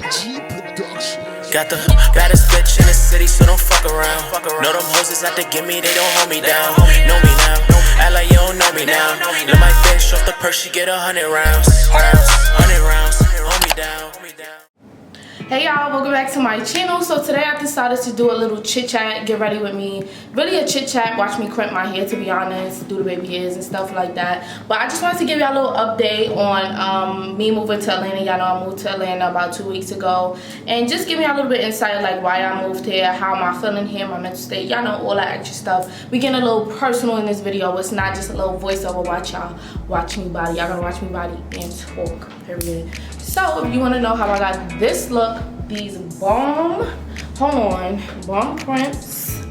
Got the baddest bitch in the city, so don't fuck around. Know them hoes is out to get me, they don't hold me down. Know me now, act like you don't know me now. Let my bitch off the purse, she get 100 rounds. 100 rounds, hold me down. Hey y'all, welcome back to my channel. So today I decided to do a little chit chat, get ready with me. Really a chit chat, watch me crimp my hair, to be honest, do the baby hairs and stuff like that. But I just wanted to give y'all a little update on me moving to Atlanta. Y'all know I moved to Atlanta about 2 weeks ago, and just give me a little bit of insight, like why I moved here, how am I feeling here, my mental state, y'all know all that extra stuff. We getting a little personal in this video. It's not just a little voiceover. Watch y'all watch me body. Y'all gonna watch me body and talk, period. So if you want to know how I got this look, these bomb crimps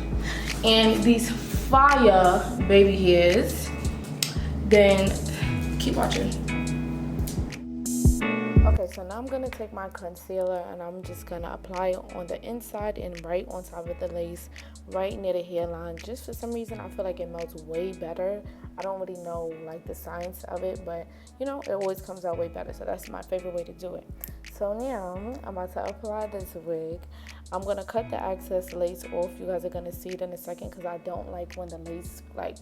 and these fire baby hairs, then keep watching. Okay, so now I'm gonna take my concealer and I'm just gonna apply it on the inside and right on top of the lace, right near the hairline. Just for some reason I feel like it melts way better. I don't really know like the science of it, but you know, it always comes out way better. So that's my favorite way to do it. So now I'm about to apply this wig. I'm gonna cut the excess lace off. You guys are gonna see it in a second because I don't like when the lace like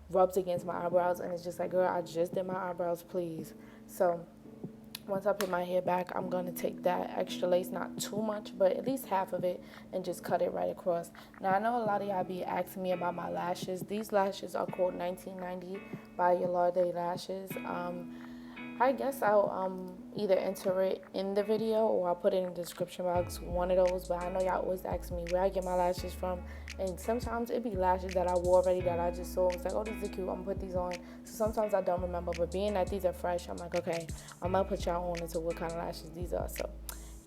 rubs against my eyebrows and it's just like, girl, I just did my eyebrows, please. So once I put my hair back, I'm going to take that extra lace, not too much, but at least half of it, and just cut it right across. Now, I know a lot of y'all be asking me about my lashes. These lashes are called 1990 by Yolande Lashes. I guess I'll either enter it in the video or I'll put it in the description box, one of those. But I know y'all always ask me where I get my lashes from, and sometimes it be lashes that I wore already that I just saw. It's like, oh, these are cute, I'm gonna put these on. So sometimes I don't remember, but being that these are fresh, I'm like, okay, I'm gonna put y'all on into what kind of lashes these are. So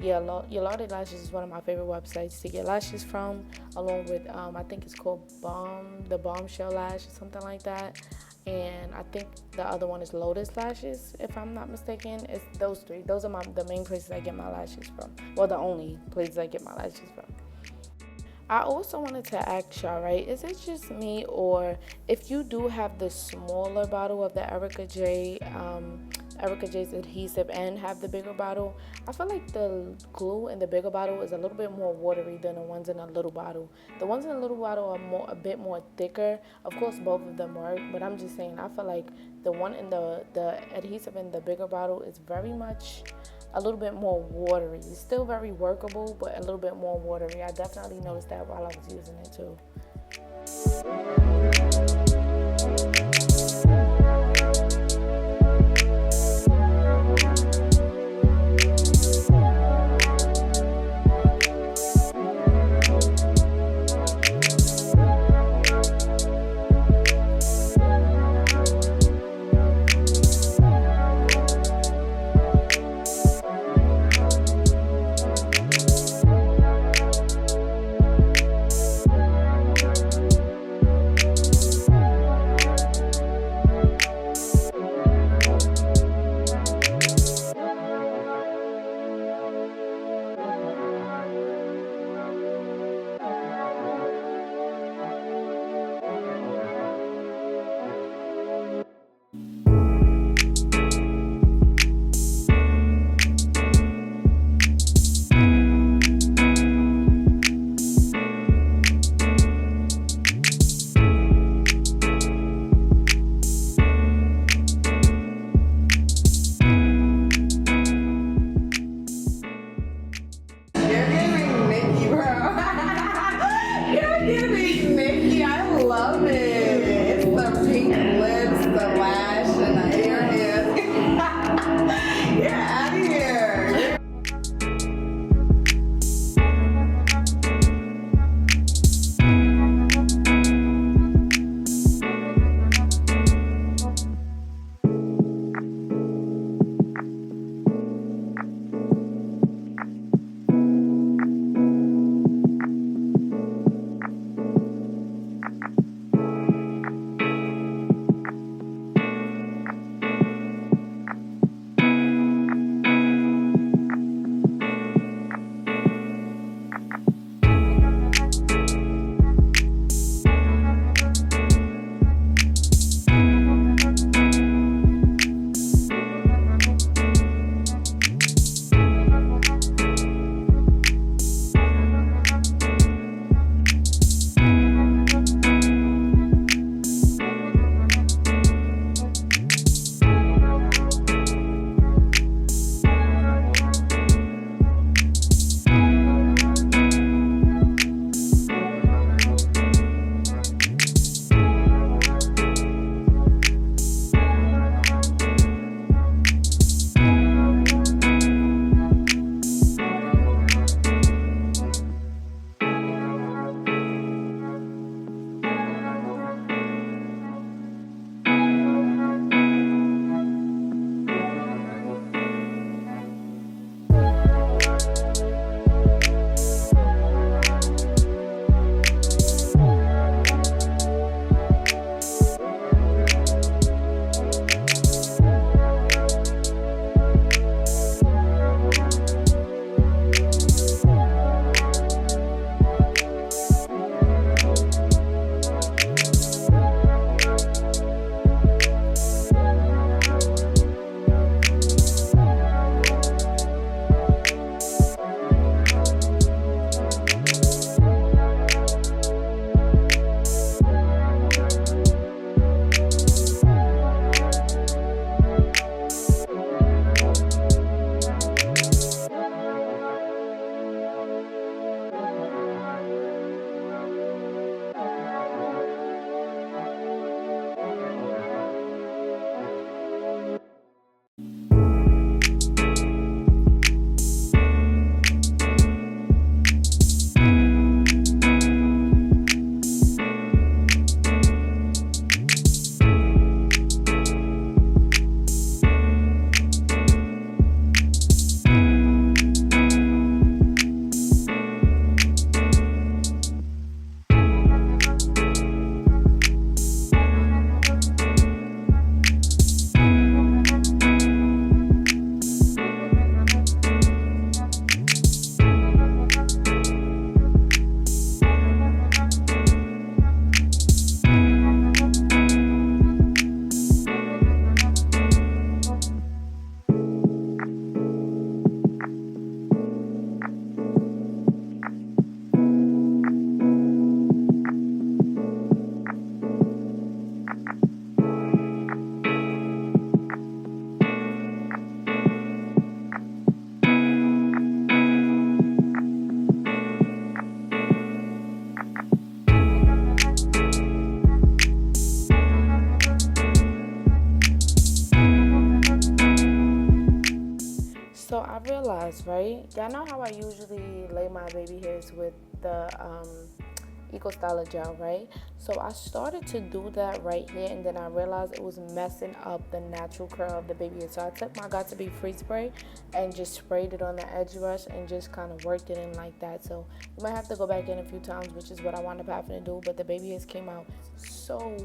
yeah, Yolande Lashes is one of my favorite websites to get lashes from, along with I think it's called the Bombshell Lash or something like that. And I think the other one is Lotus Lashes, if I'm not mistaken. It's those three. Those are the main places I get my lashes from. Well, the only places I get my lashes from. I also wanted to ask y'all, right, is it just me, or if you do have the smaller bottle of the Erica J's adhesive and have the bigger bottle, I feel like the glue in the bigger bottle is a little bit more watery than the ones in the little bottle. The ones in the little bottle are a bit more thicker. Of course, both of them work, but I'm just saying, I feel like the one in the adhesive in the bigger bottle is very much a little bit more watery. It's still very workable, but a little bit more watery. I definitely noticed that while I was using it too. realized, right? Y'all know how I usually lay my baby hairs with the Eco Styler gel, right? So I started to do that right here, and then I realized it was messing up the natural curl of the baby hair. So I took my Got To Be Free spray and just sprayed it on the edge brush and just kind of worked it in like that. So you might have to go back in a few times, which is what I wound up having to do. But the baby hairs came out so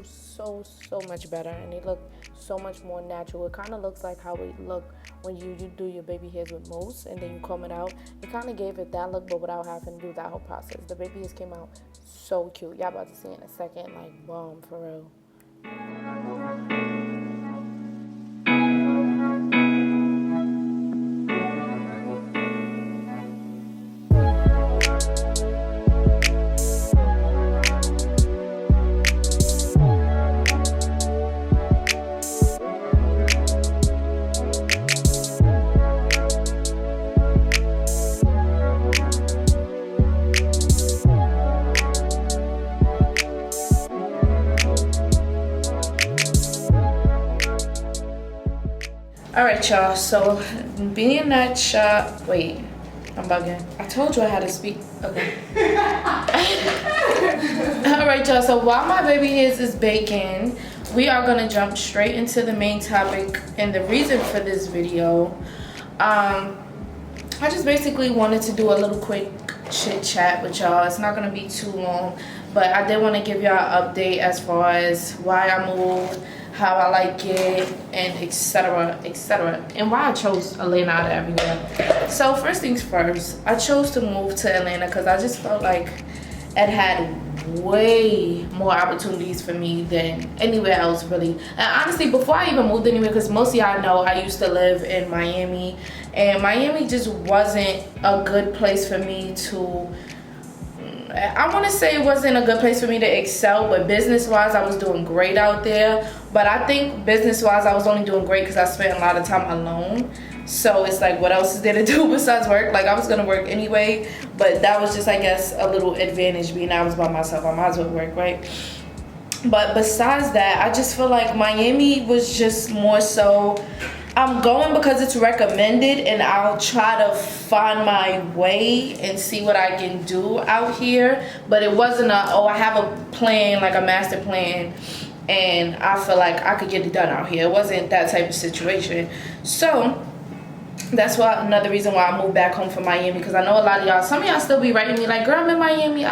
much better, and they look so much more natural. It kind of looks like how it look when you do your baby hairs with mousse and then you comb it out. It kind of gave it that look, but without having to do that whole process. The baby hairs came out so cute. Y'all about to see in a second, like, boom, for real. Alright, y'all, so being that shop, wait, I'm bugging. I told you I had to speak, okay. Alright, y'all, so while my baby hairs is baking, we are gonna jump straight into the main topic and the reason for this video. I just basically wanted to do a little quick chit chat with y'all. It's not gonna be too long, but I did want to give y'all an update as far as why I moved, how I like it, and etc, and why I chose Atlanta out of everywhere. So first things first, I chose to move to Atlanta because I just felt like it had way more opportunities for me than anywhere else, really. And honestly, before I even moved anywhere, because most of y'all know I used to live in Miami, and Miami just wasn't a good place for me to, I want to say it wasn't a good place for me to excel, but business-wise, I was doing great out there. But I think business-wise, I was only doing great because I spent a lot of time alone. So it's like, what else is there to do besides work? Like, I was going to work anyway, but that was just, I guess, a little advantage being I was by myself. I might as well work, right? But besides that, I just feel like Miami was just more so, I'm going because it's recommended, and I'll try to find my way and see what I can do out here. But it wasn't I have a plan, like a master plan, and I feel like I could get it done out here. It wasn't that type of situation. So that's why another reason why I moved back home from Miami, because I know a lot of y'all, some of y'all still be writing me like, girl, I'm in Miami, and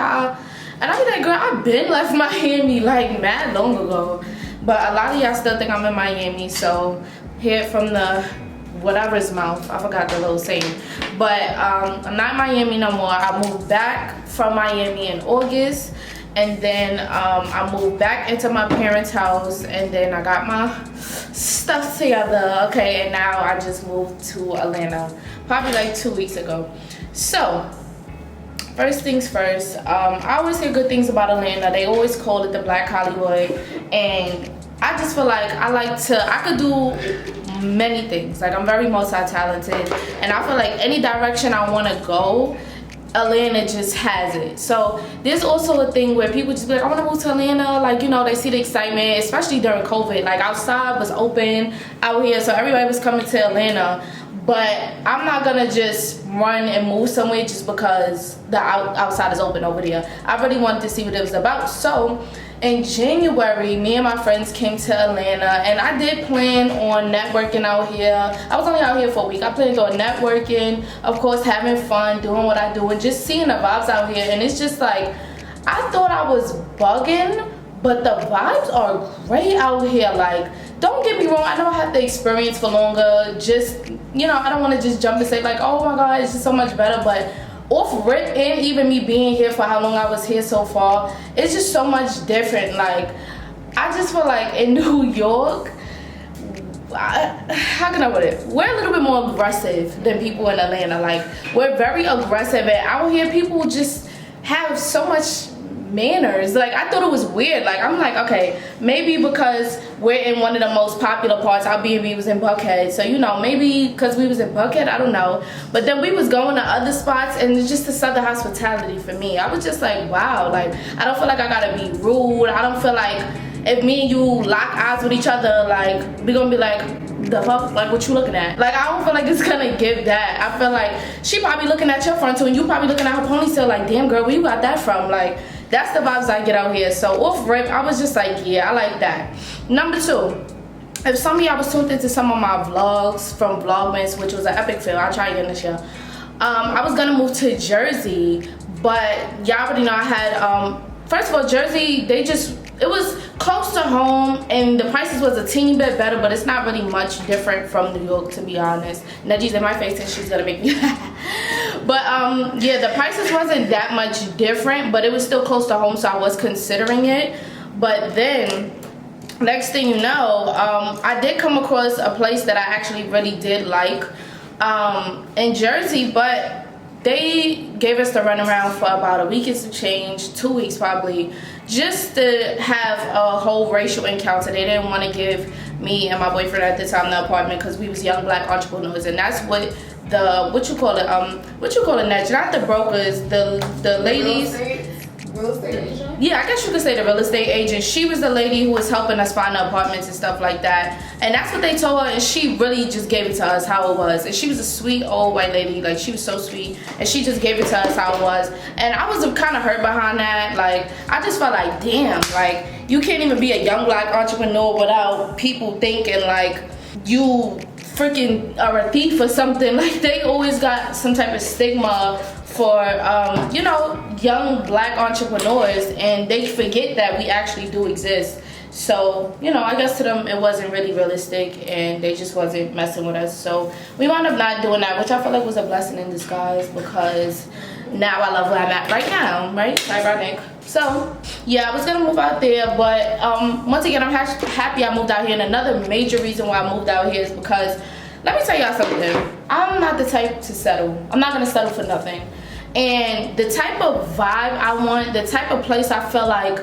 I be like, girl, I've been left Miami like mad long ago. But a lot of y'all still think I'm in Miami, so hear it from the whatever's mouth. I forgot the little saying. But I'm not in Miami no more. I moved back from Miami in August, and then I moved back into my parents' house, and then I got my stuff together, okay, and now I just moved to Atlanta probably like 2 weeks ago. So first things first, I always hear good things about Atlanta. They always call it the Black Hollywood, and I just feel like I could do many things. Like, I'm very multi-talented, and I feel like any direction I want to go, Atlanta just has it. So there's also a thing where people just be like, I want to move to Atlanta. Like, you know, they see the excitement, especially during COVID. Like, outside was open out here, so everybody was coming to Atlanta. But I'm not gonna just run and move somewhere just because the outside is open over there. I really wanted to see what it was about. So in January, me and my friends came to Atlanta, and I did plan on networking out here. I was only out here for a week. I planned on networking, of course, having fun, doing what I do, and just seeing the vibes out here. And it's just like, I thought I was bugging, but the vibes are great out here. Like, don't get me wrong, I know I have the experience for longer. Just, you know, I don't want to just jump and say like, oh my God, it's just so much better. But off rip, and even me being here for how long I was here so far, it's just so much different. Like, I just feel like in New York, how can I put it? We're a little bit more aggressive than people in Atlanta. Like, we're very aggressive, and out here people just have so much manners. Like, I thought it was weird. Like, I'm like, okay, maybe because we're in one of the most popular parts. Our B&B was in Buckhead, so, you know, maybe because we was in Buckhead, I don't know. But then we was going to other spots, and it's just the Southern hospitality for me. I was just like, wow. Like, I don't feel like I gotta be rude. I don't feel like if me and you lock eyes with each other, like, we're gonna be like, the fuck, like what you looking at? Like I don't feel like it's gonna give that. I feel like she probably looking at your frontal and you probably looking at her ponytail like, damn girl, where you got that from? Like that's the vibes I get out here. So off rip, I was just like, yeah, I like that. Number 2, if some of y'all was tuned into some of my vlogs from Vlogmas, which was an epic fail, I'll try again this year. I was gonna move to Jersey, but y'all already know I had first of all, Jersey, it was close to home and the prices was a teeny bit better, but it's not really much different from New York, to be honest. Neji's in my face and she's gonna make me but yeah, the prices wasn't that much different, but it was still close to home, so I was considering it. But then next thing you know, I did come across a place that I actually really did like in Jersey, but they gave us the runaround for about a week and some change, 2 weeks probably, just to have a whole racial encounter. They didn't want to give me and my boyfriend at the time the apartment because we was young black entrepreneurs, and that's what what you call it, Ned? Not the brokers, the ladies. Real estate agent? Yeah, I guess you could say the real estate agent. She was the lady who was helping us find the apartments and stuff like that. And that's what they told her, and she really just gave it to us how it was. And she was a sweet old white lady, like she was so sweet, and she just gave it to us how it was. And I was kind of hurt behind that. Like I just felt like, damn, like you can't even be a young black entrepreneur without people thinking like you freaking are a thief or something. Like they always got some type of stigma for you know, young black entrepreneurs, and they forget that we actually do exist. So, you know, I guess to them it wasn't really realistic and they just wasn't messing with us. So we wound up not doing that, which I feel like was a blessing in disguise, because now I love where I'm at right now, right? Ironic. So yeah, I was gonna move out there, but once again, I'm happy I moved out here. And another major reason why I moved out here is because, let me tell y'all something, I'm not the type to settle. I'm not gonna settle for nothing. And the type of vibe I want, the type of place I feel like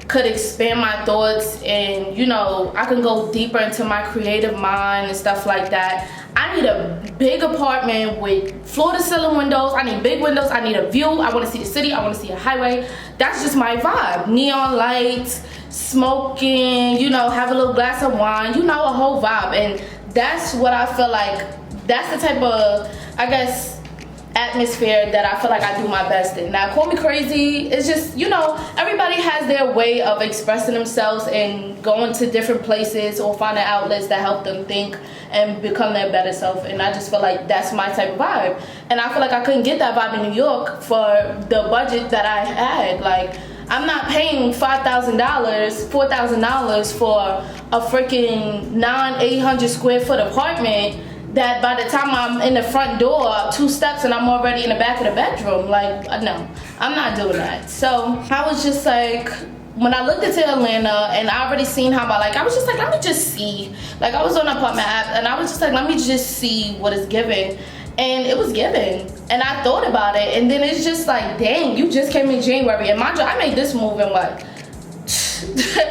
could expand my thoughts, and you know, I can go deeper into my creative mind and stuff like that. I need a big apartment with floor to ceiling windows. I need big windows. I need a view. I want to see the city. I want to see a highway. That's just my vibe. Neon lights, smoking, you know, have a little glass of wine, you know, a whole vibe. And that's what I feel like, that's the type of, I guess, atmosphere that I feel like I do my best in. Now, call me crazy, it's just, you know, everybody has their way of expressing themselves and going to different places or finding outlets that help them think and become their better self. And I just feel like that's my type of vibe. And I feel like I couldn't get that vibe in New York for the budget that I had. Like, I'm not paying $5,000, $4,000 for a freaking 800 square foot apartment that by the time I'm in the front door, 2 steps and I'm already in the back of the bedroom. Like, no, I'm not doing that. So I was just like, when I looked into Atlanta and I already seen how I was just like, let me just see. Like, I was on the apartment app and I was just like, let me just see what it's giving. And it was giving. And I thought about it, and then it's just like, dang, you just came in January. And mind you, I made this move in what?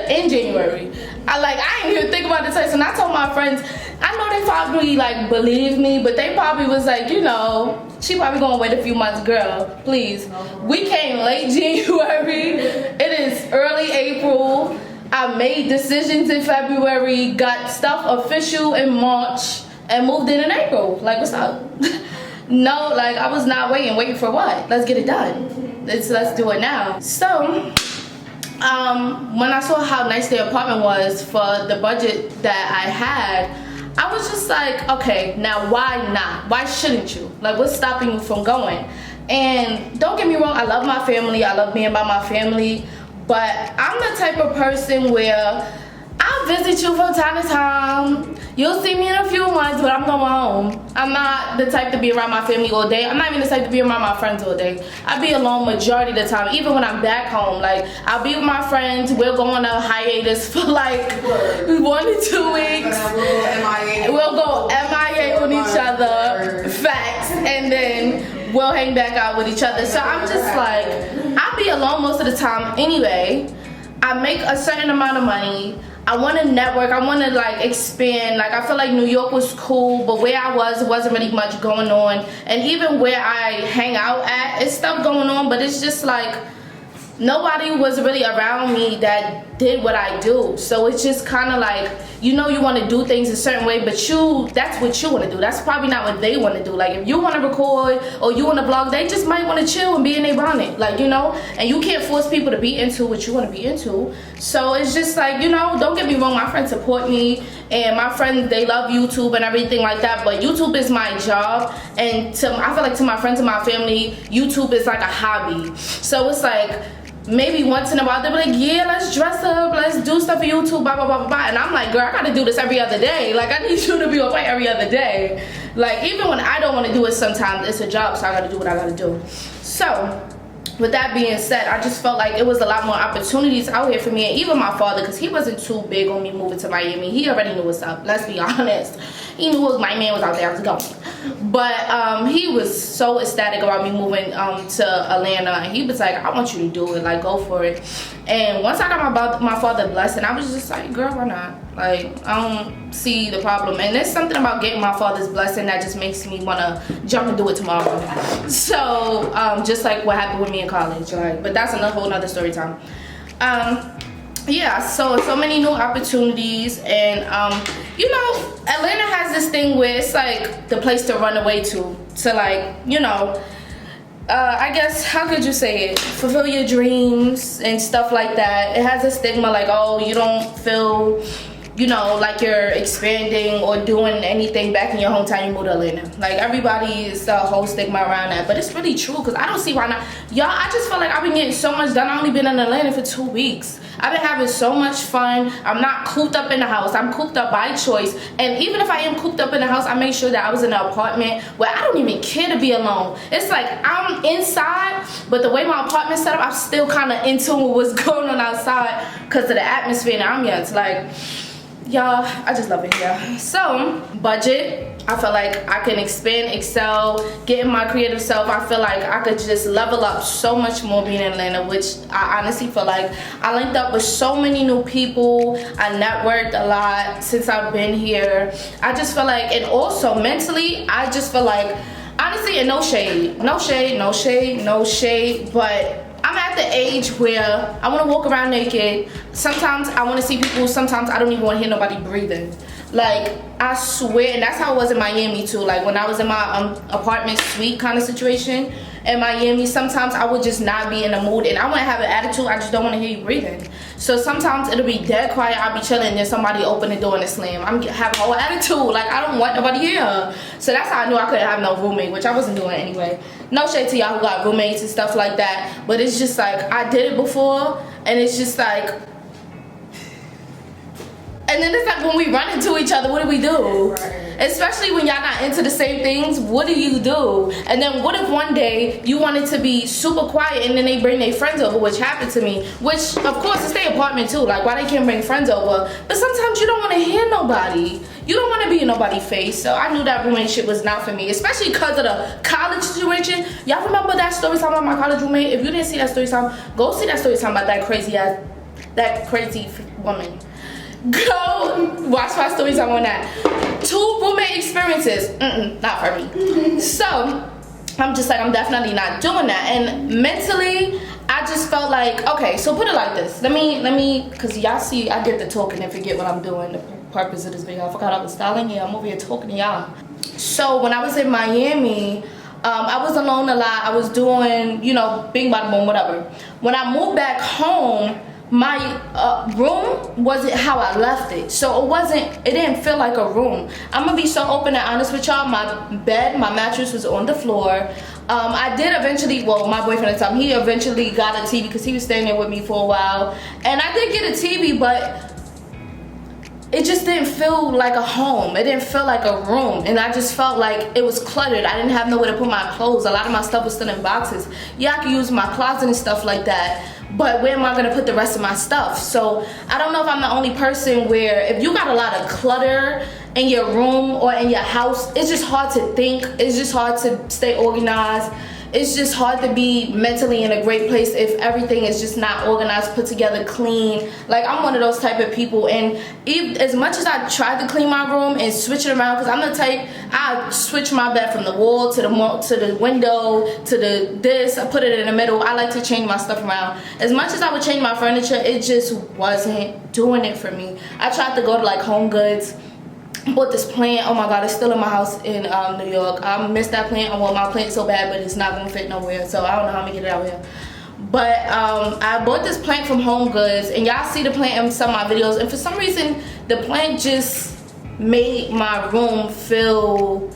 In January. I didn't even think about the place, and I told my friends, I know they probably like believe me, but they probably was like, you know, she probably gonna wait a few months, girl, please. We came late January, it is early April. I made decisions in February, got stuff official in March, and moved in April. Like, what's up? No, like, I was not waiting for what? Let's get it done. Let's do it now. So when I saw how nice the apartment was for the budget that I had, I was just like, okay, now why not? Why shouldn't you? Like, what's stopping you from going? And don't get me wrong, I love my family, I love being by my family, but I'm the type of person where I'll visit you from time to time. You'll see me in a few months, but I'm going home. I'm not the type to be around my family all day. I'm not even the type to be around my friends all day. I be alone majority of the time, even when I'm back home. Like, I'll be with my friends. We'll go on a hiatus for like 1 to 2 weeks. We'll go MIA with each other. Facts. And then we'll hang back out with each other. So I'm just like, I'll be alone most of the time anyway. I make a certain amount of money. I want to network, I want to like expand. Like, I feel like New York was cool, but where I was, wasn't really much going on. And even where I hang out at, it's stuff going on, but it's just like nobody was really around me that did what I do. So it's just kind of like you know you want to do things a certain way, but that's what you want to do. That's probably not what they want to do. Like if you want to record or you want to vlog, they just might want to chill and be in their bonnet, like, you know. And you can't force people to be into what you want to be into. So it's just like, you know, don't get me wrong, my friends support me, and my friends, they love YouTube and everything like that, but YouTube is my job. And I feel like to my friends and my family, YouTube is like a hobby. So it's like, maybe once in a while they'll be like, yeah, let's dress up, let's do stuff for YouTube, blah blah blah blah. And I'm like, girl, I gotta do this every other day. Like, I need you to be on point every other day. Like, even when I don't want to do it, sometimes it's a job, so I gotta do what I gotta do. So with that being said, I just felt like it was a lot more opportunities out here for me. And even my father, because he wasn't too big on me moving to Miami. He already knew what's up, let's be honest. He knew my man was out there, I was going. But he was so ecstatic about me moving to Atlanta. And he was like, I want you to do it, like, go for it. And once I got my father blessing, I was just like, girl, why not? Like, I don't see the problem. And there's something about getting my father's blessing that just makes me want to jump and do it tomorrow. So just like what happened with me in college, like, but that's whole nother story time. Yeah, so many new opportunities. And you know, Atlanta has this thing where it's like the place to run away to like, you know, I guess, how could you say it, fulfill your dreams and stuff like that. It has a stigma like, oh, you don't feel, you know, like you're expanding or doing anything back in your hometown, you move to Atlanta. Like, everybody is a whole stigma around that, but it's really true, because I don't see why not. Y'all, I just feel like I've been getting so much done. I've only been in Atlanta for 2 weeks. I've been having so much fun. I'm not cooped up in the house. I'm cooped up by choice. And even if I am cooped up in the house, I make sure that I was in an apartment where I don't even care to be alone. It's like I'm inside, but the way my apartment's set up, I'm still kind of in tune with what's going on outside because of the atmosphere and ambiance. Like, y'all, I just love it here. So, budget. I feel like I can expand, excel, get in my creative self. I feel like I could just level up so much more being in Atlanta, which I honestly feel like I linked up with so many new people. I networked a lot since I've been here. I just feel like, and also mentally, I just feel like, honestly, and no shade, but I'm at the age where I want to walk around naked. Sometimes I want to see people. Sometimes I don't even want to hear nobody breathing. Like, I swear, and that's how it was in Miami too. Like, when I was in my apartment suite kind of situation in Miami, sometimes I would just not be in the mood, and I want to have an attitude. I just don't want to hear you breathing. So sometimes it'll be dead quiet. I'll be chilling, and then somebody open the door and slam. I'm having a whole attitude. Like, I don't want nobody here. So that's how I knew I couldn't have no roommate, which I wasn't doing anyway. No shade to y'all who got roommates and stuff like that, but it's just like, I did it before, and it's just like, and then it's like, when we run into each other, what do we do? Right. Especially when y'all not into the same things, what do you do? And then what if one day you wanted to be super quiet and then they bring their friends over, which happened to me, which of course it's their apartment too, like, why they can't bring friends over? But sometimes you don't want to hear nobody. You don't want to be in nobody's face. So I knew that roommate shit was not for me, especially because of the college situation. Y'all remember that story time about my college roommate? If you didn't see that story time, go see that story time about that crazy woman. Go watch my stories on that. 2 roommate experiences, not for me. So I'm just like, I'm definitely not doing that. And mentally, I just felt like, okay, so put it like this. Let me, because y'all see, I get to talking and forget what I'm doing. The purpose of this video, I forgot I was styling. Yeah, I'm over here talking to y'all. So when I was in Miami, I was alone a lot. I was doing, you know, bing bada boom, whatever. When I moved back home, my room wasn't how I left it. So it didn't feel like a room. I'm gonna be so open and honest with y'all. My bed, my mattress was on the floor. I did eventually, well, my boyfriend at the time, he eventually got a TV because he was staying there with me for a while. And I did get a TV, but it just didn't feel like a home. It didn't feel like a room. And I just felt like it was cluttered. I didn't have nowhere to put my clothes. A lot of my stuff was still in boxes. Yeah, I could use my closet and stuff like that, but where am I gonna put the rest of my stuff? So I don't know if I'm the only person where, if you got a lot of clutter in your room or in your house, it's just hard to think. It's just hard to stay organized. it's just hard to be mentally in a great place if everything is just not organized, put together, clean. Like, I'm one of those type of people, and as much as I tried to clean my room and switch it around, because I'm the type, I switch my bed from the wall to the window to this, I put it in the middle. I like to change my stuff around. As much as I would change my furniture, it just wasn't doing it for me. I tried to go to like Home Goods, bought this plant. Oh my god, it's still in my house in New York. I miss that plant. I want my plant so bad, but it's not gonna fit nowhere, so I don't know how I'm gonna get it out here. But I bought this plant from Home Goods, and y'all see the plant in some of my videos, and for some reason the plant just made my room feel,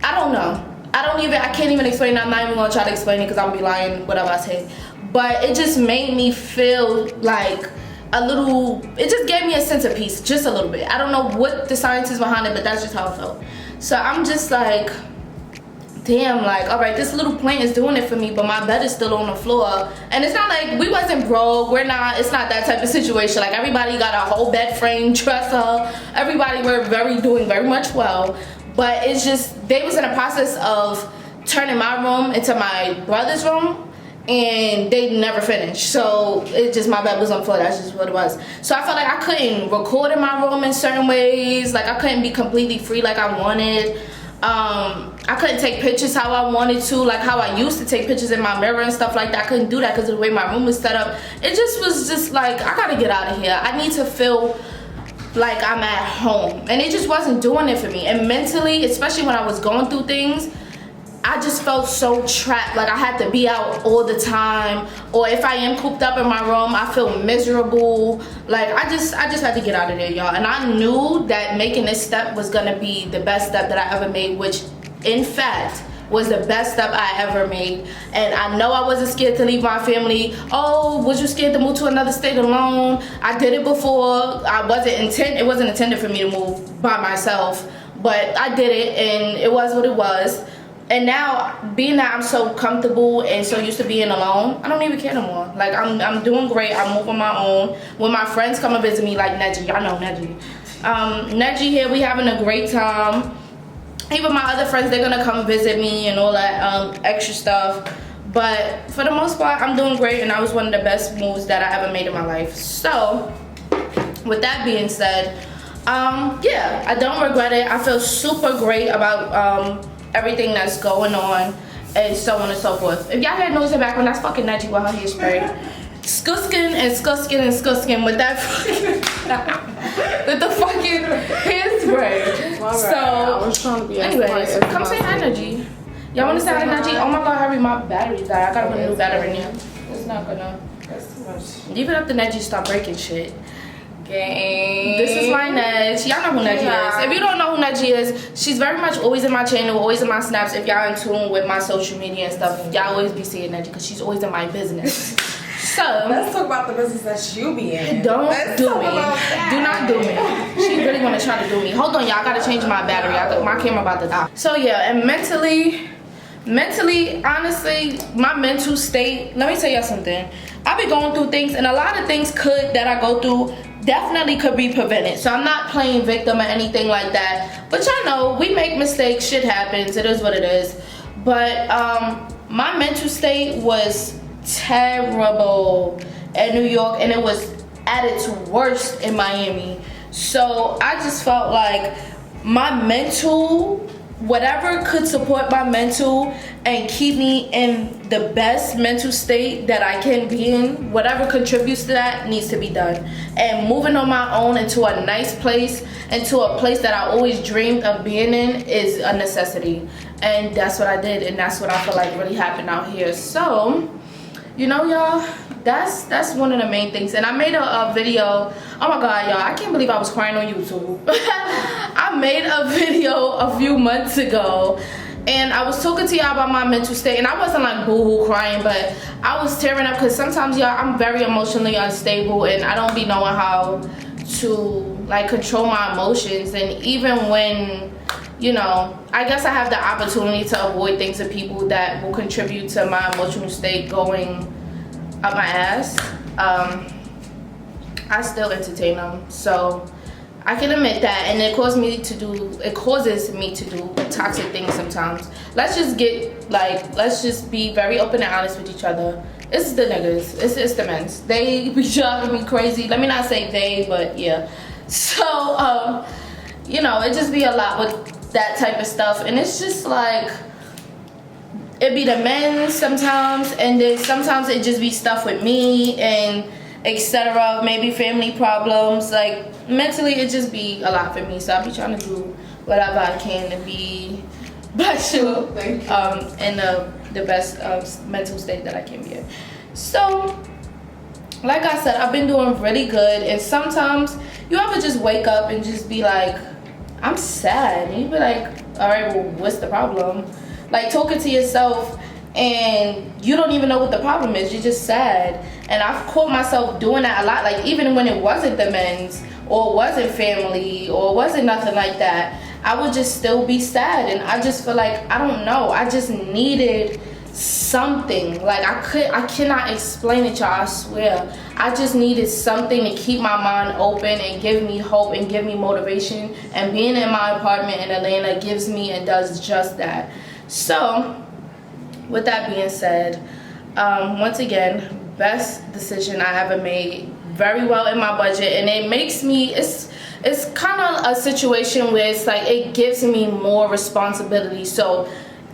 I don't know, I can't even explain it. I'm not even gonna try to explain it because I'm gonna be lying whatever I say, but it just made me feel like a little, it just gave me a sense of peace, just a little bit. I don't know what the science is behind it, but that's just how it felt. So I'm just like, damn, like, all right, this little plant is doing it for me, but my bed is still on the floor. And it's not like we wasn't broke, it's not that type of situation. Like, everybody got a whole bed frame, dresser, everybody were doing very much well. But it's just, they was in the process of turning my room into my brother's room, and they never finished. So it just, my bed was on the floor. That's just what it was. So I felt like I couldn't record in my room in certain ways. Like, I couldn't be completely free like I wanted. I couldn't take pictures how I wanted to, like how I used to take pictures in my mirror and stuff like that. I couldn't do that because of the way my room was set up. It just was just like, I gotta get out of here. I need to feel like I'm at home, and it just wasn't doing it for me. And mentally, especially when I was going through things, I just felt so trapped. Like, I had to be out all the time, or if I am cooped up in my room, I feel miserable. Like, I just had to get out of there, y'all. And I knew that making this step was gonna be the best step that I ever made, which in fact was the best step I ever made. And I know I wasn't scared to leave my family. Oh, was you scared to move to another state alone? I did it before. It wasn't intended for me to move by myself, but I did it, and it was what it was. And now, being that I'm so comfortable and so used to being alone, I don't even care no more. Like, I'm doing great. I move on my own. When my friends come and visit me, like Neji, y'all know Neji. Neji here, we having a great time. Even my other friends, they're gonna come visit me and all that extra stuff. But for the most part, I'm doing great, and that was one of the best moves that I ever made in my life. So, with that being said, yeah, I don't regret it. I feel super great about everything that's going on, and so on and so forth. If y'all hear noise in the background, that's fucking Neji with her hair spray. Skuskin and skuskin and skuskin with that fucking, with the fucking hairspray. So, I was trying to be anyways, come say hi, Neji. Y'all wanna say hi to Neji? Oh my god, hurry, my battery's died. I gotta put a new battery in here. It's not gonna. That's too much. Leave it up to Neji, stop breaking shit. Gang. This is my Neji. Y'all know who Neji is. If you don't know who Neji is, she's very much always in my channel, always in my snaps. If y'all in tune with my social media and stuff, y'all always be seeing Neji because she's always in my business. So let's talk about the business that you be in. Don't do me. Do not do me. She really want to try to do me. Hold on, y'all. I gotta change my battery. My camera about to die. So yeah, and mentally, honestly, my mental state. Let me tell y'all something. I be going through things, and a lot of things that I go through definitely could be prevented. So I'm not playing victim or anything like that. But y'all know, we make mistakes. Shit happens. It is what it is. But my mental state was terrible in New York, and it was at its worst in Miami. So I just felt like my mental, whatever could support my mental and keep me in the best mental state that I can be in, whatever contributes to that needs to be done. And moving on my own into a nice place, into a place that I always dreamed of being in, is a necessity. And that's what I did, and that's what I feel like really happened out here. So, you know, y'all, that's one of the main things. And I made a video. Oh my god, y'all, I can't believe I was crying on YouTube. I made a video a few months ago, and I was talking to y'all about my mental state, and I wasn't like boo-hoo crying, but I was tearing up because sometimes, y'all, I'm very emotionally unstable, and I don't be knowing how to like control my emotions. And even when, you know, I guess I have the opportunity to avoid things and people that will contribute to my emotional state going up my ass, I still entertain them. So I can admit that, and it causes me to do toxic things sometimes. Let's just be very open and honest with each other. It's the niggas, it's the men's. They be driving me crazy. Let me not say they, but yeah. So, you know, it just be a lot with that type of stuff, and it's just like, it be the men sometimes, and then sometimes it just be stuff with me and etc. Maybe family problems. Like mentally, it just be a lot for me. So I be trying to do whatever I can to be sure in the best mental state that I can be in. So, like I said, I've been doing really good. And sometimes you ever just wake up and just be like, I'm sad, and you be like, all right, well, what's the problem? Like talking to yourself and you don't even know what the problem is, you're just sad. And I've caught myself doing that a lot, like even when it wasn't the men's or wasn't family or wasn't nothing like that, I would just still be sad. And I just feel like, I don't know, I just needed something. Like I cannot explain it, y'all, I swear. I just needed something to keep my mind open and give me hope and give me motivation. And being in my apartment in Atlanta gives me and does just that. So, with that being said, once again, best decision I ever made. Very well in my budget, and it makes me, it's kind of a situation where it's like it gives me more responsibility. So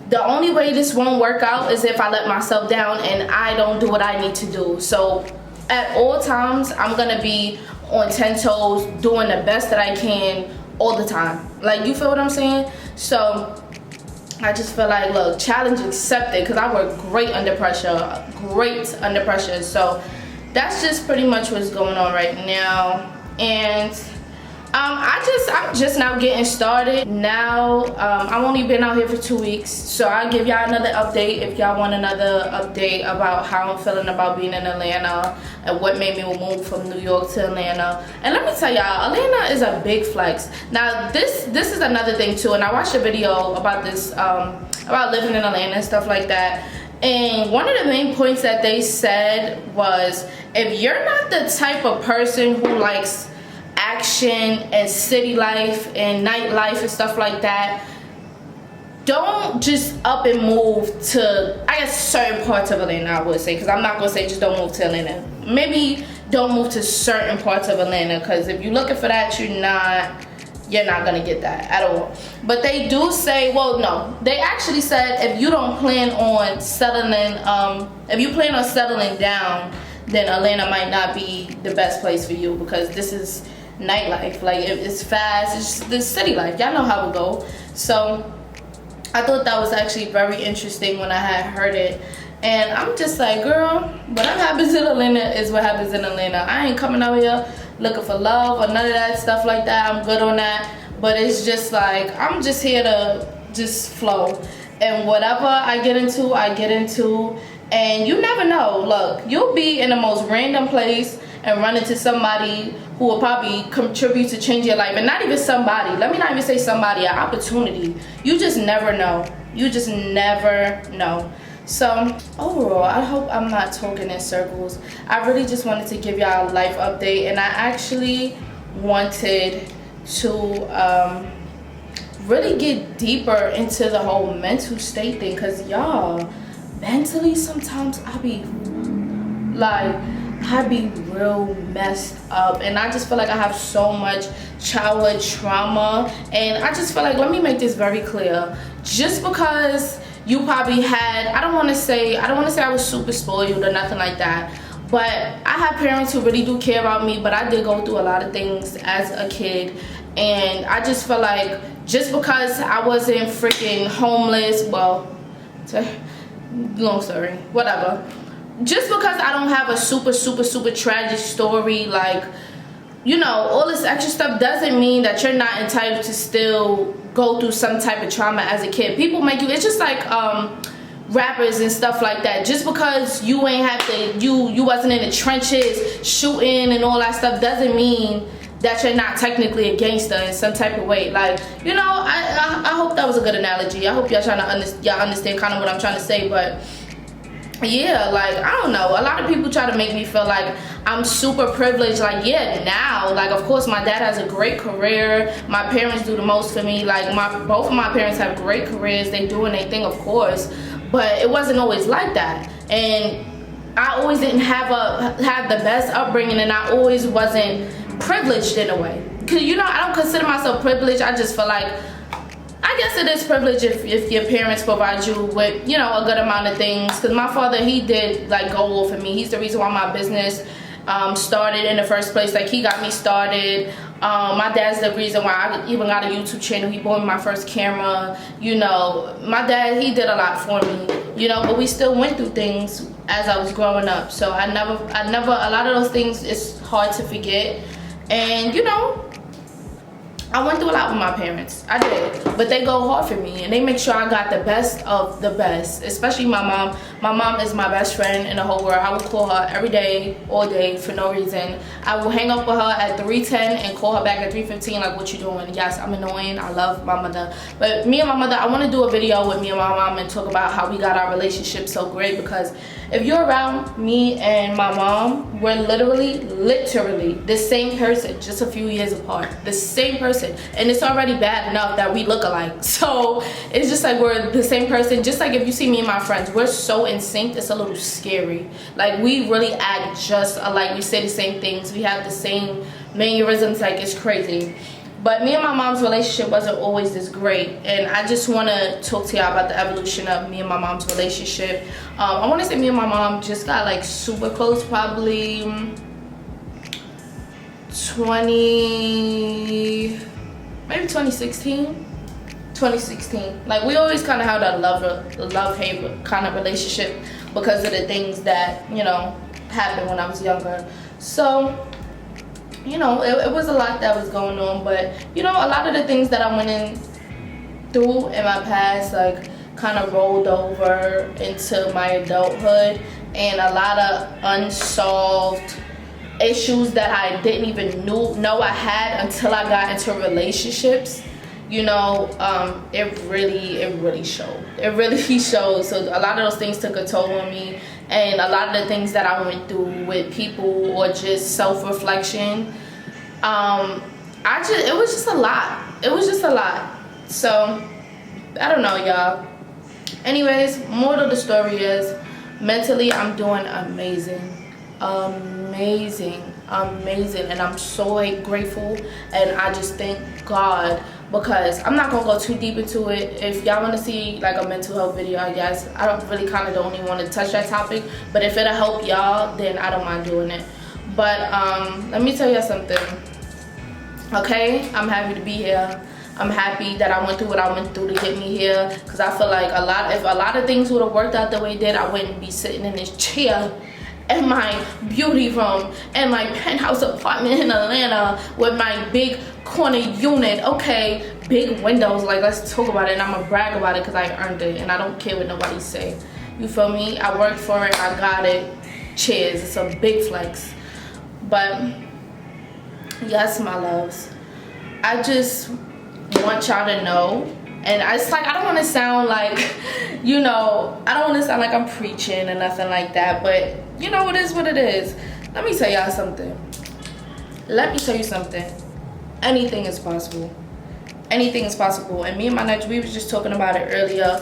the only way this won't work out is if I let myself down and I don't do what I need to do. So at all times, I'm gonna be on 10 toes, doing the best that I can all the time. Like, you feel what I'm saying? So I just feel like, look, challenge accepted, because I work great under pressure. So that's just pretty much what's going on right now. And I'm just now getting started. Now, I've only been out here for 2 weeks, so I'll give y'all another update if y'all want another update about how I'm feeling about being in Atlanta and what made me move from New York to Atlanta. And let me tell y'all, Atlanta is a big flex. Now, this is another thing too, and I watched a video about this, about living in Atlanta and stuff like that. And one of the main points that they said was, if you're not the type of person who likes action and city life and nightlife and stuff like that, don't just up and move to, I guess, certain parts of Atlanta, I would say, because I'm not going to say just don't move to Atlanta. Maybe don't move to certain parts of Atlanta, because if you're looking for that, you're not going to get that at all. But they do say, well, no, they actually said if you don't plan on settling, if you plan on settling down, then Atlanta might not be the best place for you, because this is nightlife. Like, it's fast, it's the city life, y'all know how it go. So I thought that was actually very interesting when I had heard it, and I'm just like, girl, whatever happens in Atlanta is what happens in Atlanta. I ain't coming out here looking for love or none of that stuff like that. I'm good on that, but it's just like, I'm just here to just flow, and whatever I get into, and you never know. Look, you'll be in the most random place and run into somebody who will probably contribute to change your life. And not even somebody, let me not even say somebody, an opportunity. You just never know. You just never know. So overall, I hope I'm not talking in circles. I really just wanted to give y'all a life update, and I actually wanted to really get deeper into the whole mental state thing, because y'all, mentally sometimes I be real messed up, and I just feel like I have so much childhood trauma. And I just feel like, let me make this very clear, just because you probably had, I don't want to say I was super spoiled or nothing like that, but I have parents who really do care about me. But I did go through a lot of things as a kid, and I just feel like, just because I wasn't freaking homeless, well, long story, whatever, just because I don't have a super tragic story, like, you know, all this extra stuff, doesn't mean that you're not entitled to still go through some type of trauma as a kid. People make you, it's just like rappers and stuff like that. Just because you ain't have to, you wasn't in the trenches shooting and all that stuff, doesn't mean that you're not technically a gangster in some type of way. Like, you know, I hope that was a good analogy. I hope y'all understand kind of what I'm trying to say. But yeah, like, I don't know, a lot of people try to make me feel like I'm super privileged. Like, yeah, now, like, of course my dad has a great career, my parents do the most for me, like both of my parents have great careers, they doing their thing, of course, but it wasn't always like that. And I always didn't have the best upbringing, and I always wasn't privileged in a way, because, you know, I don't consider myself privileged. I just feel like, I guess it is privilege if your parents provide you with, you know, a good amount of things. Because my father, he did, like, go all for me. He's the reason why my business started in the first place. Like, he got me started. My dad's the reason why I even got a YouTube channel. He bought me my first camera. You know, my dad, he did a lot for me, you know, but we still went through things as I was growing up. So I never, a lot of those things, it's hard to forget. And, you know, I went through a lot with my parents. I did. But they go hard for me, and they make sure I got the best of the best. Especially my mom. My mom is my best friend in the whole world. I will call her every day, all day, for no reason. I will hang up with her at 3:10 and call her back at 3:15, like, what you doing? Yes, I'm annoying. I love my mother. But me and my mother, I want to do a video with me and my mom and talk about how we got our relationship so great, because if you're around me and my mom, we're literally the same person, just a few years apart. The same person. And it's already bad enough that we look alike. So it's just like we're the same person. Just like if you see me and my friends, we're so in sync, it's a little scary. Like, we really act just alike. We say the same things. We have the same mannerisms. Like, it's crazy. But me and my mom's relationship wasn't always this great, and I just want to talk to y'all about the evolution of me and my mom's relationship. I want to say me and my mom just got, like, super close, probably 2016. Like, we always kind of had a love-hate kind of relationship because of the things that, you know, happened when I was younger. So, you know, it was a lot that was going on, but, you know, a lot of the things that I went through in my past, like, kind of rolled over into my adulthood, and a lot of unsolved issues that I didn't even know I had until I got into relationships. You know, it really showed. It really showed. So a lot of those things took a toll on me, and a lot of the things that I went through with people or just self-reflection, it was just a lot. It was just a lot. So, I don't know, y'all. Anyways, moral of the story is, mentally, I'm doing amazing. And I'm so, like, grateful, and I just thank God, because I'm not gonna go too deep into it. If y'all want to see, like, a mental health video, I guess I don't even want to touch that topic, but if it'll help y'all, then I don't mind doing it. But let me tell y'all something, okay? I'm happy to be here. I'm happy that I went through what I went through to get me here, because I feel like if a lot of things would have worked out the way it did, I wouldn't be sitting in this chair in my beauty room in my penthouse apartment in Atlanta with my big corner unit. Okay, big windows, like, let's talk about it, and I'm gonna brag about it because I earned it, and I don't care what nobody say. You feel me? I worked for it, I got it. Cheers. It's a big flex. But yes, my loves, I just want y'all to know, and it's like, I don't want to sound like, you know, I don't want to sound like I'm preaching or nothing like that, but, you know, it is what it is. Let me tell y'all something. Let me tell you something. Anything is possible. Anything is possible. And me and my Neji, we was just talking about it earlier.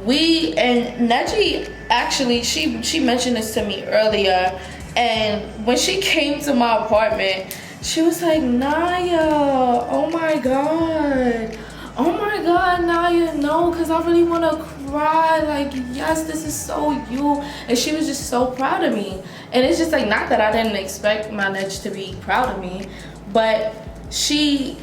And Neji, actually, she mentioned this to me earlier, and when she came to my apartment, she was like, Naya, oh my God, Naya, no, because I really want to cry. Like, yes, this is so you. And she was just so proud of me. And it's just like, not that I didn't expect my Nudge to be proud of me, but she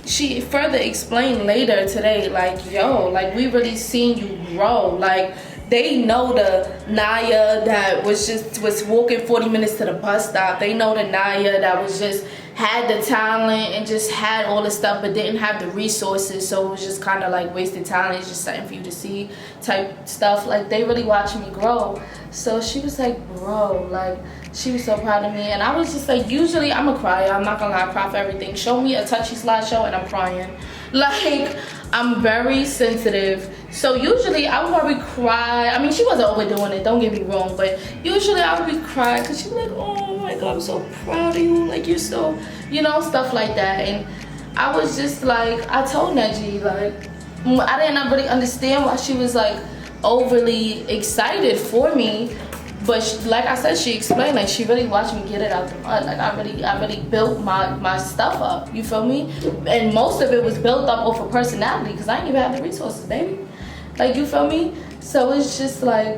further explained later today, like, yo, like, we really seen you grow. Like, they know the Naya that was walking 40 minutes to the bus stop. They know the Naya that was just had the talent and just had all the stuff but didn't have the resources, so it was just kind of like wasted talent. It's just something for you to see type stuff. Like, they really watching me grow. So she was like, bro, like, she was so proud of me. And I was just like, usually I'm a crier. I'm not gonna lie, I cry for everything. Show me a touchy slideshow and I'm crying. Like, I'm very sensitive. So usually I would probably cry. I mean, she wasn't overdoing it, don't get me wrong. But usually I would be crying because she'd be like, oh my God, I'm so proud of you. Like, you're so, you know, stuff like that. And I was just like, I told Neji, like, I didn't really understand why she was like overly excited for me, but like I said, she explained, like, she really watched me get it out the mud. Like, I really built my stuff up, you feel me? And most of it was built up off of personality, because I didn't even have the resources, baby. Like, you feel me? So it's just like,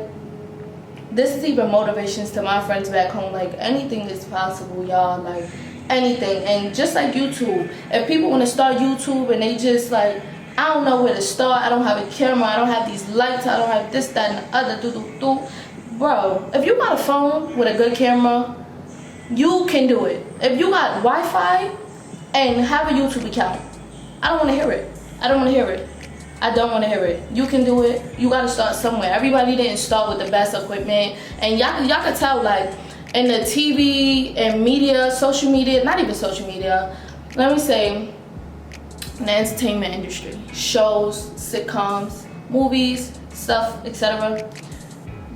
this is even motivations to my friends back home. Like, anything is possible, y'all. Like, anything. And just like YouTube, if people want to start YouTube and they just like, I don't know where to start, I don't have a camera, I don't have these lights, I don't have this, that, and the other, bro, if you got a phone with a good camera, you can do it. If you got Wi-Fi and have a YouTube account, I don't want to hear it. I don't want to hear it. I don't want to hear it. You can do it. You got to start somewhere. Everybody didn't start with the best equipment. And y'all can tell, like, in the TV and media, social media, not even social media, let me say, in the entertainment industry, shows, sitcoms, movies, stuff, etc.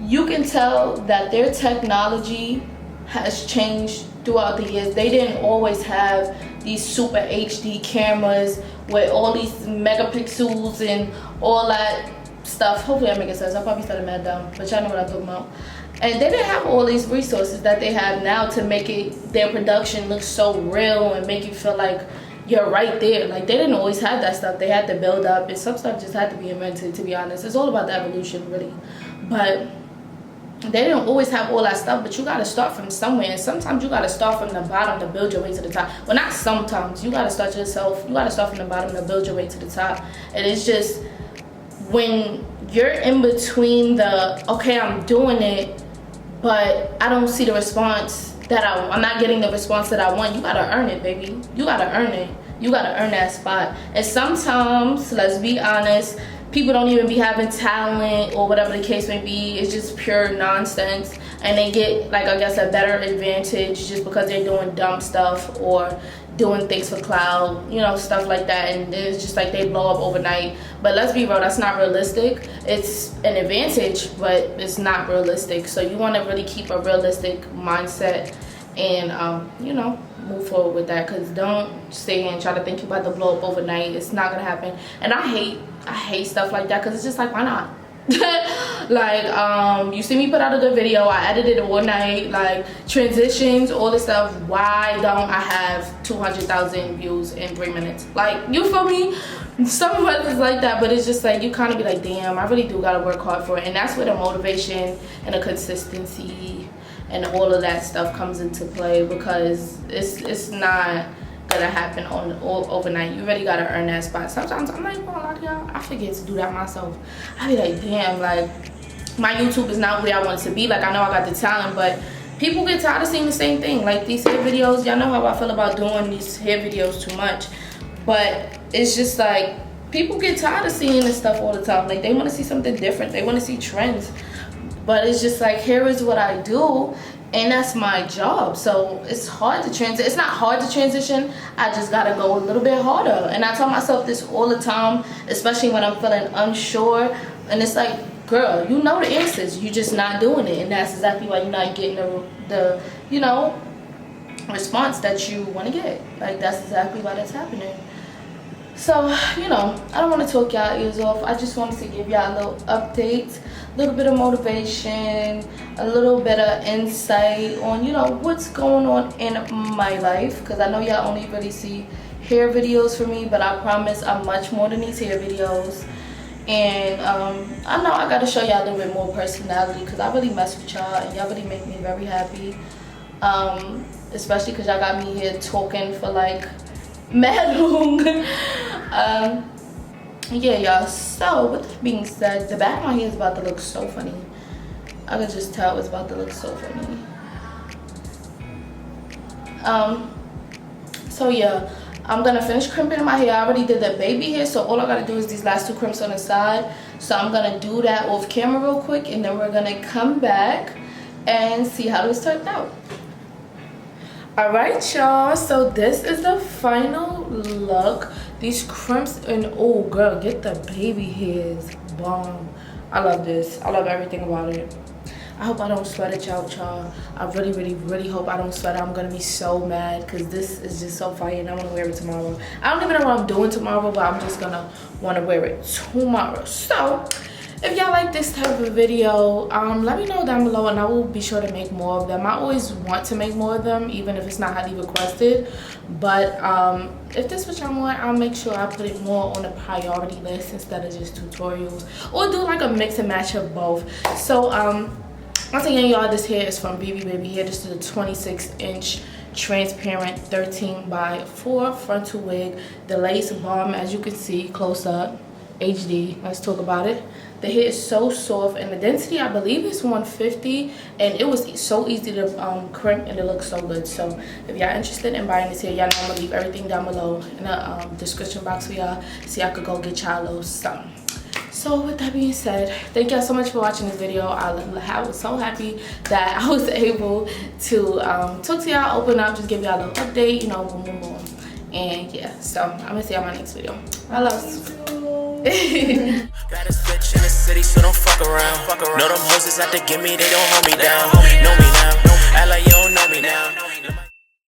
You can tell that their technology has changed throughout the years. They didn't always have these super HD cameras with all these megapixels and all that stuff. Hopefully I'm making sense. I probably started mad dumb, but y'all know what I'm talking about. And they didn't have all these resources that they have now to make it, their production look so real and make you feel like you're right there. Like, they didn't always have that stuff. They had to build up, and some stuff just had to be invented, to be honest. It's all about the evolution, really. But they didn't always have all that stuff, but you gotta start from somewhere. And sometimes you gotta start from the bottom to build your way to the top. Well, not sometimes. You gotta start yourself. You gotta start from the bottom to build your way to the top. And it's just, when you're in between the, okay, I'm doing it, but I don't see the response that I'm not getting the response that I want, you gotta earn it, baby. You gotta earn it. You gotta earn that spot. And sometimes, let's be honest, people don't even be having talent or whatever the case may be. It's just pure nonsense. And they get, like, I guess, a better advantage just because they're doing dumb stuff or doing things for cloud, you know, stuff like that. And it's just like they blow up overnight. But let's be real, that's not realistic. It's an advantage, but it's not realistic. So you want to really keep a realistic mindset and, you know, move forward with that. Because don't stay here and try to think you're about to blow up overnight. It's not going to happen. And I hate stuff like that, because it's just like, why not? Like, you see me put out a good video, I edited it all night, like, transitions, all this stuff. Why don't I have 200,000 views in 3 minutes? Like, you feel me? Some of us is like that, but it's just like, you kind of be like, damn, I really do gotta work hard for it. And that's where the motivation and the consistency and all of that stuff comes into play, because it's not gonna happen overnight. You really gotta earn that spot. Sometimes I'm like, oh, y'all, I forget to do that myself. I be like, damn, like, my YouTube is not where I want it to be. Like, I know I got the talent, but people get tired of seeing the same thing. Like, these hair videos, y'all know how I feel about doing these hair videos too much. But it's just like, people get tired of seeing this stuff all the time. Like, they want to see something different. They want to see trends. But it's just like, here is what I do, and that's my job. So it's hard to transition. It's not hard to transition. I just gotta go a little bit harder. And I tell myself this all the time, especially when I'm feeling unsure. And it's like, girl, you know the answers. You're just not doing it. And that's exactly why you're not getting the you know, response that you want to get. Like, that's exactly why that's happening. So, you know, I don't want to talk y'all ears off. I just wanted to give y'all a little update, a little bit of motivation, a little bit of insight on, you know, what's going on in my life. Because I know y'all only really see hair videos for me, but I promise I'm much more than these hair videos. And I know I got to show y'all a little bit more personality, because I really mess with y'all and y'all really make me very happy. Especially because y'all got me here talking for like mad long. Yeah, y'all. So with that being said, the back of my hair is about to look so funny. I could just tell it's about to look so funny. So yeah, I'm gonna finish crimping my hair. I already did the baby hair, so all I gotta do is these last 2 crimps on the side. So I'm gonna do that off camera real quick, and then we're gonna come back and see how this turned out. All right, y'all, so this is the final look. These crimps, and oh girl, get the baby hairs bomb. I love this. I love everything about it. I hope I don't sweat it out, y'all. I really hope I don't sweat it. I'm gonna be so mad because this is just so fire and I want to wear it tomorrow. I don't even know what I'm doing tomorrow, but I'm just gonna want to wear it tomorrow. So if y'all like this type of video, let me know down below and I will be sure to make more of them. I always want to make more of them, even if it's not highly requested. But if this is what y'all want, I'll make sure I put it more on the priority list instead of just tutorials, or do like a mix and match of both. So once again, y'all, this hair is from Vivibabihair. This is a 26-inch transparent 13x4 frontal wig. The lace bomb, as you can see, close up, HD. Let's talk about it. The hair is so soft, and the density, I believe, is 150, and it was so easy to crimp, and it looks so good. So if y'all interested in buying this hair, y'all know I'm gonna leave everything down below in the description box for y'all, so y'all could go get y'all a little something. So with that being said, thank y'all so much for watching this video. I was so happy that I was able to talk to y'all, open up, just give y'all a little update, you know, boom, boom, boom. And yeah, so I'm gonna see y'all in my next video. I love you. Got a bitch in the city, so don't fuck around. Know them hoes is out to get me, they don't hold me down. Know me now, act like you don't know me now.